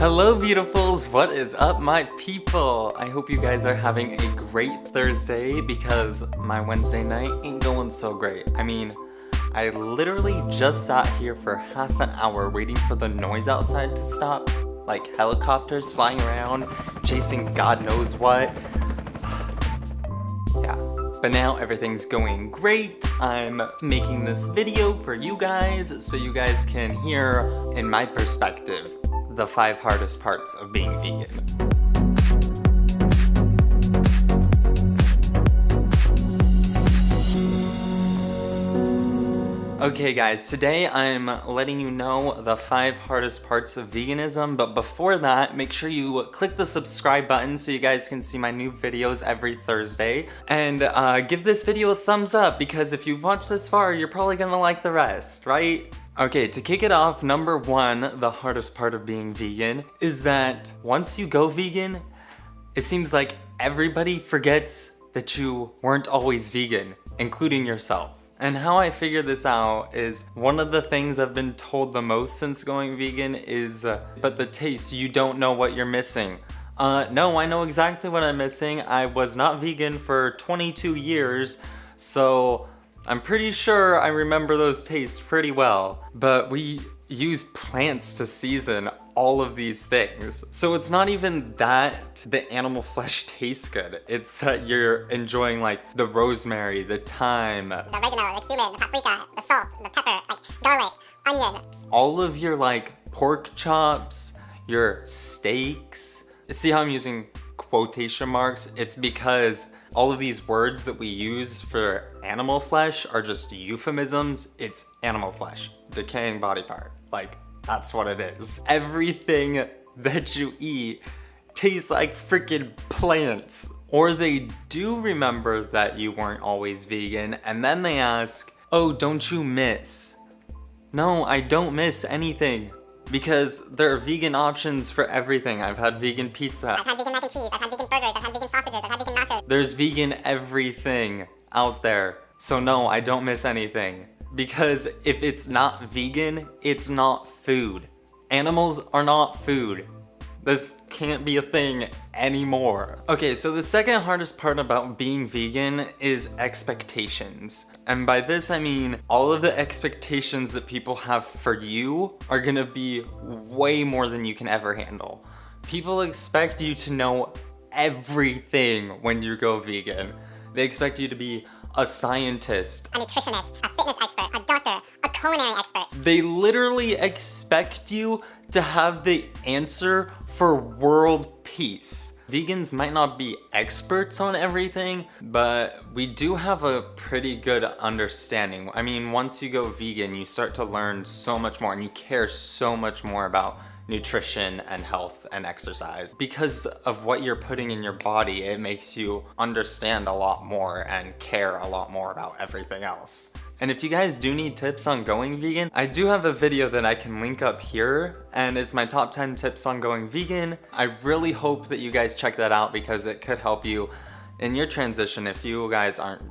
Hello beautifuls, what is up my people? I hope you guys are having a great Thursday because my Wednesday night ain't going so great. I mean, I literally just sat here for half an hour waiting for the noise outside to stop. Like helicopters flying around, chasing God knows what. Yeah, but now everything's going great. I'm making this video for you guys so you guys can hear, in my perspective, the 5 hardest parts of being vegan. Okay guys, today I'm letting you know the 5 hardest parts of veganism, but before that, make sure you click the subscribe button so you guys can see my new videos every Thursday. And give this video a thumbs up because if you've watched this far, you're probably gonna like the rest, right? Okay, to kick it off, number 1, the hardest part of being vegan, is that once you go vegan, it seems like everybody forgets that you weren't always vegan, including yourself. And how I figure this out is one of the things I've been told the most since going vegan is, but the taste, you don't know what you're missing. No, I know exactly what I'm missing. I was not vegan for 22 years, so I'm pretty sure I remember those tastes pretty well. But we use plants to season all of these things. So it's not even that the animal flesh tastes good. It's that you're enjoying like the rosemary, the thyme, the oregano, the cumin, the paprika, the salt, the pepper, like garlic, onion. All of your like pork chops, your steaks. See how I'm using quotation marks? It's because all of these words that we use for animal flesh are just euphemisms. It's animal flesh, decaying body part. Like, that's what it is. Everything that you eat tastes like freaking plants. Or they do remember that you weren't always vegan, and then they ask, oh, don't you miss? No, I don't miss anything. Because there are vegan options for everything. I've had vegan pizza. I've had vegan mac and cheese. I've had vegan burgers. I've had vegan sausages. I've had vegan nachos. There's vegan everything out there. So no, I don't miss anything. Because if it's not vegan, it's not food. Animals are not food. This can't be a thing anymore. Okay, so the second hardest part about being vegan is expectations. And by this I mean all of the expectations that people have for you are gonna be way more than you can ever handle. People expect you to know everything when you go vegan. They expect you to be a scientist, a nutritionist, a fitness expert, a doctor, a culinary expert. They literally expect you to have the answer for world peace. Vegans might not be experts on everything, but we do have a pretty good understanding. I mean, once you go vegan, you start to learn so much more and you care so much more about nutrition and health and exercise. Because of what you're putting in your body, it makes you understand a lot more and care a lot more about everything else. And if you guys do need tips on going vegan, I do have a video that I can link up here, and it's my top 10 tips on going vegan. I really hope that you guys check that out because it could help you in your transition if you guys aren't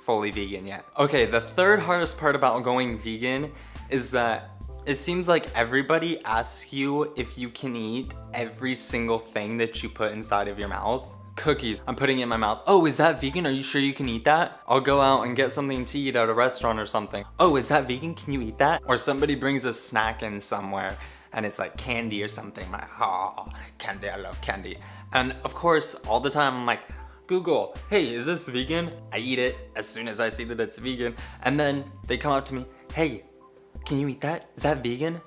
fully vegan yet. Okay, the third hardest part about going vegan is that it seems like everybody asks you if you can eat every single thing that you put inside of your mouth. Cookies, I'm putting it in my mouth. Oh, is that vegan? Are you sure you can eat that? I'll go out and get something to eat at a restaurant or something. Oh, is that vegan? Can you eat that? Or somebody brings a snack in somewhere and it's like candy or something. I'm like, oh, candy, I love candy. And of course, all the time I'm like, Google, hey, is this vegan? I eat it as soon as I see that it's vegan. And then they come up to me, hey, can you eat that? Is that vegan?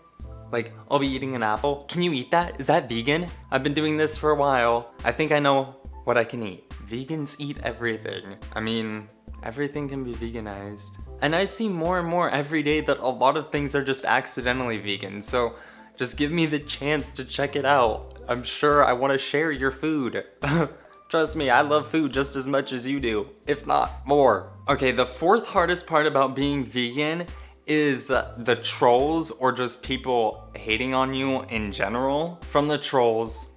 Like, I'll be eating an apple. Can you eat that? Is that vegan? I've been doing this for a while. I think I know what I can eat. Vegans eat everything. I mean, everything can be veganized. And I see more and more every day that a lot of things are just accidentally vegan. So just give me the chance to check it out. I'm sure I want to share your food. Trust me, I love food just as much as you do, if not more. Okay, the fourth hardest part about being vegan is the trolls or just people hating on you in general. From the trolls.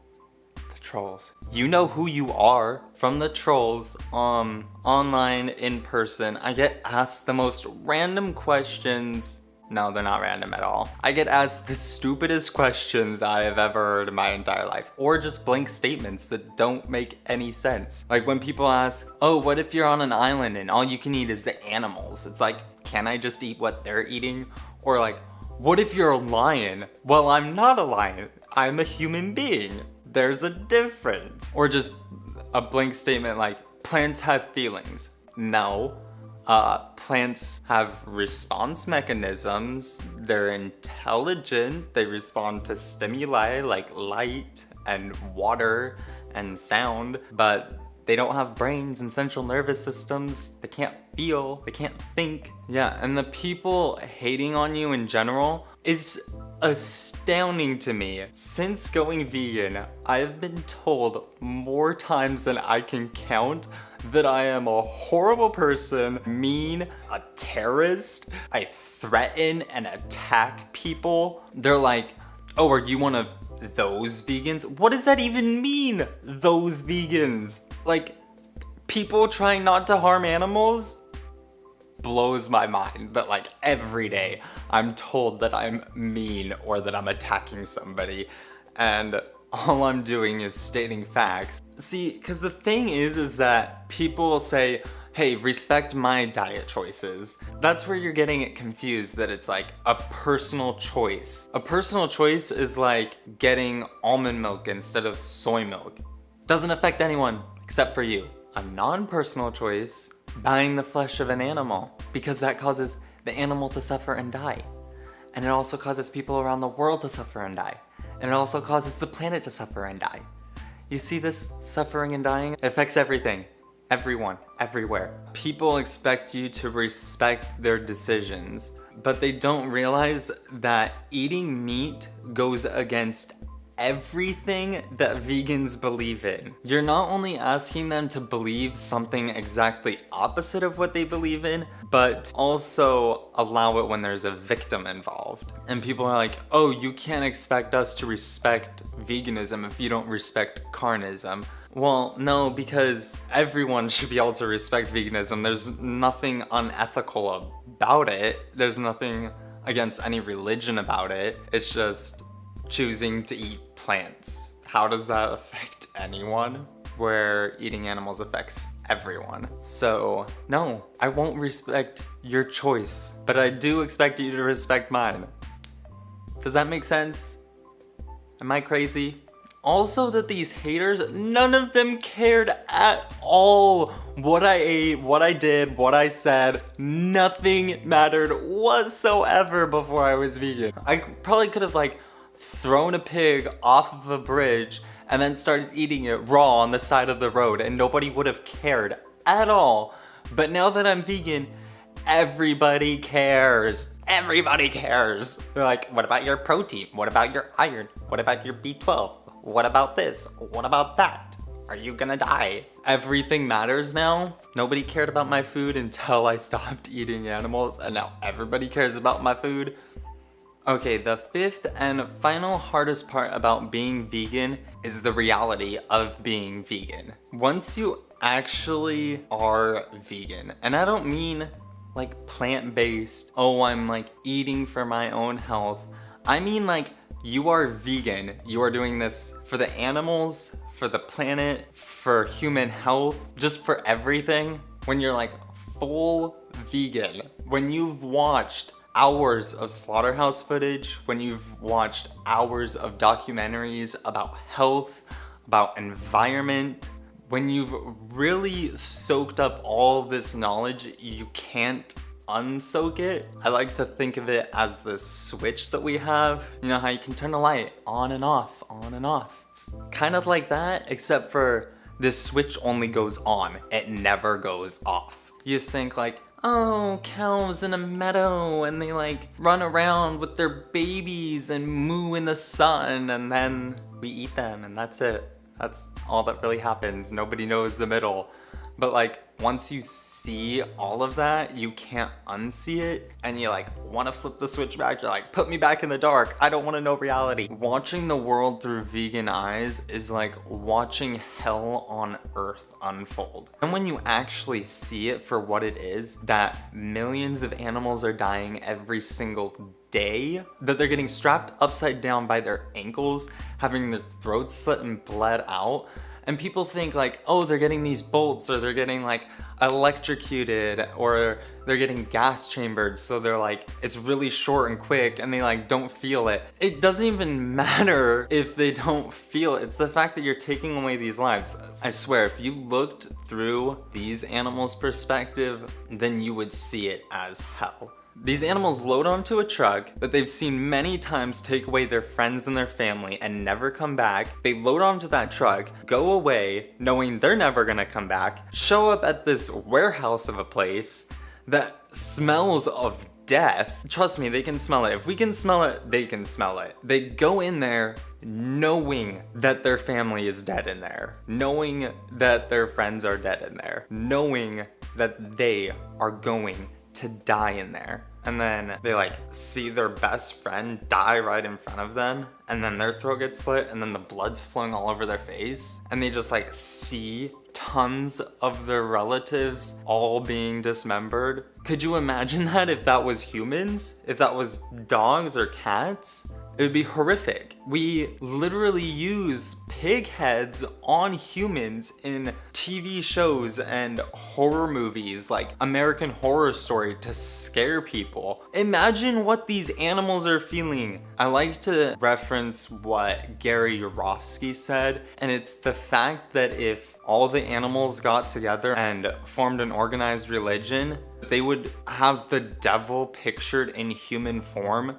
You know who you are from the trolls, online, in person. I get asked the most random questions No, they're not random at all. I get asked the stupidest questions I have ever heard in my entire life, or just blank statements that don't make any sense. Like when people ask, oh, what if you're on an island and all you can eat is the animals? It's like, can I just eat what they're eating? Or like, what if you're a lion? Well, I'm not a lion. I'm a human being. There's a difference. Or just a blank statement like, plants have feelings. No. Plants have response mechanisms. They're intelligent. They respond to stimuli like light and water and sound, but they don't have brains and central nervous systems. They can't feel, they can't think. Yeah, and the people hating on you in general is astounding to me. Since going vegan, I've been told more times than I can count that I am a horrible person, mean, a terrorist. I threaten and attack people. They're like, oh, are you one of those vegans? What does that even mean, those vegans? Like, people trying not to harm animals? Blows my mind that like every day I'm told that I'm mean or that I'm attacking somebody, and all I'm doing is stating facts. See, because the thing is that people will say, hey, respect my diet choices. That's where you're getting it confused, that it's like a personal choice. A personal choice is like getting almond milk instead of soy milk. Doesn't affect anyone except for you. A non-personal choice, buying the flesh of an animal, because that causes the animal to suffer and die. And it also causes people around the world to suffer and die. And it also causes the planet to suffer and die. You see this suffering and dying? It affects everything. Everyone. Everywhere. People expect you to respect their decisions, but they don't realize that eating meat goes against everything that vegans believe in. You're not only asking them to believe something exactly opposite of what they believe in, but also allow it when there's a victim involved. And people are like, oh, you can't expect us to respect veganism if you don't respect carnism. Well, no, because everyone should be able to respect veganism. There's nothing unethical about it. There's nothing against any religion about it. It's just choosing to eat plants. How does that affect anyone? Where eating animals affects everyone. So no, I won't respect your choice, but I do expect you to respect mine. Does that make sense? Am I crazy? Also that these haters, none of them cared at all what I ate, what I did, what I said. Nothing mattered whatsoever before I was vegan. I probably could have like thrown a pig off of a bridge and then started eating it raw on the side of the road and nobody would have cared at all. But now that I'm vegan, everybody cares. Everybody cares. They're like, what about your protein? What about your iron? What about your B12? What about this? What about that? Are you gonna die? Everything matters now. Nobody cared about my food until I stopped eating animals, and now everybody cares about my food. Okay, the fifth and final hardest part about being vegan is the reality of being vegan. Once you actually are vegan, and I don't mean like plant-based, oh, I'm like eating for my own health. I mean like you are vegan. You are doing this for the animals, for the planet, for human health, just for everything. When you're like full vegan, when you've watched hours of slaughterhouse footage, when you've watched hours of documentaries about health, about environment, when you've really soaked up all this knowledge, you can't unsoak it. I like to think of it as the switch that we have. You know how you can turn a light on and off, on and off. It's kind of like that, except for this switch only goes on. It never goes off. You just think like, oh, cows in a meadow and they like run around with their babies and moo in the sun and then we eat them and that's it. That's all that really happens. Nobody knows the middle. But like once you see all of that, you can't unsee it, and you like want to flip the switch back. You're like, put me back in the dark. I don't want to know reality. Watching the world through vegan eyes is like watching hell on earth unfold. And when you actually see it for what it is, that millions of animals are dying every single day, that they're getting strapped upside down by their ankles, having their throats slit and bled out, and people think like, oh, they're getting these bolts, or they're getting like electrocuted, or they're getting gas chambered, so they're like, it's really short and quick and they like don't feel it. It doesn't even matter if they don't feel it. It's the fact that you're taking away these lives. I swear, if you looked through these animals' perspective, then you would see it as hell. These animals load onto a truck that they've seen many times take away their friends and their family and never come back. They load onto that truck, go away, knowing they're never gonna come back, show up at this warehouse of a place that smells of death. Trust me, they can smell it. If we can smell it, they can smell it. They go in there knowing that their family is dead in there, knowing that their friends are dead in there, knowing that they are going to die in there. And then they like see their best friend die right in front of them, and then their throat gets slit, and then the blood's flowing all over their face, and they just like see tons of their relatives all being dismembered. Could you imagine that if that was humans? If that was dogs or cats? It would be horrific. We literally use pig heads on humans in TV shows and horror movies like American Horror Story to scare people. Imagine what these animals are feeling. I like to reference what Gary Yourofsky said, and it's the fact that if all the animals got together and formed an organized religion, they would have the devil pictured in human form.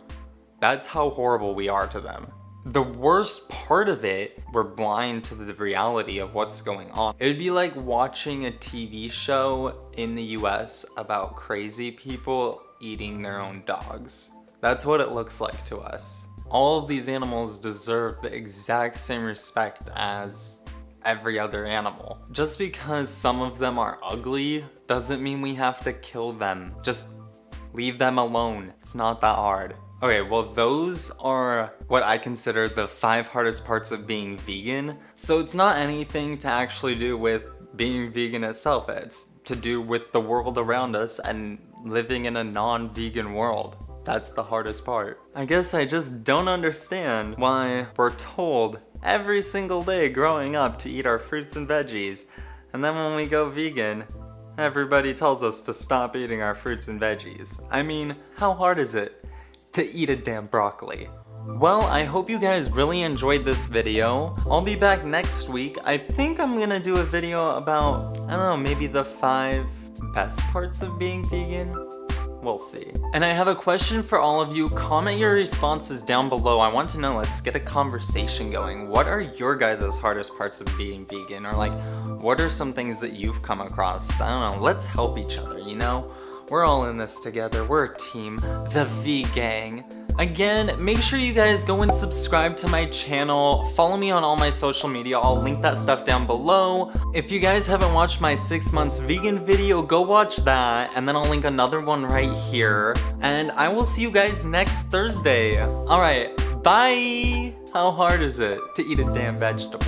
That's how horrible we are to them. The worst part of it, we're blind to the reality of what's going on. It would be like watching a TV show in the US about crazy people eating their own dogs. That's what it looks like to us. All of these animals deserve the exact same respect as every other animal. Just because some of them are ugly doesn't mean we have to kill them. Just leave them alone. It's not that hard. Okay, well those are what I consider the 5 hardest parts of being vegan. So it's not anything to actually do with being vegan itself. It's to do with the world around us and living in a non-vegan world. That's the hardest part. I guess I just don't understand why we're told every single day growing up to eat our fruits and veggies, and then when we go vegan, everybody tells us to stop eating our fruits and veggies. I mean, how hard is it to eat a damn broccoli? Well, I hope you guys really enjoyed this video. I'll be back next week. I think I'm gonna do a video about, I don't know, maybe the 5 best parts of being vegan. We'll see. And I have a question for all of you. Comment your responses down below. I want to know, let's get a conversation going. What are your guys' hardest parts of being vegan? Or like, what are some things that you've come across? I don't know, let's help each other, you know? We're all in this together. We're a team, the V Gang. Again, make sure you guys go and subscribe to my channel. Follow me on all my social media. I'll link that stuff down below. If you guys haven't watched my 6 months vegan video, go watch that. And then I'll link another one right here. And I will see you guys next Thursday. All right, bye. How hard is it to eat a damn vegetable?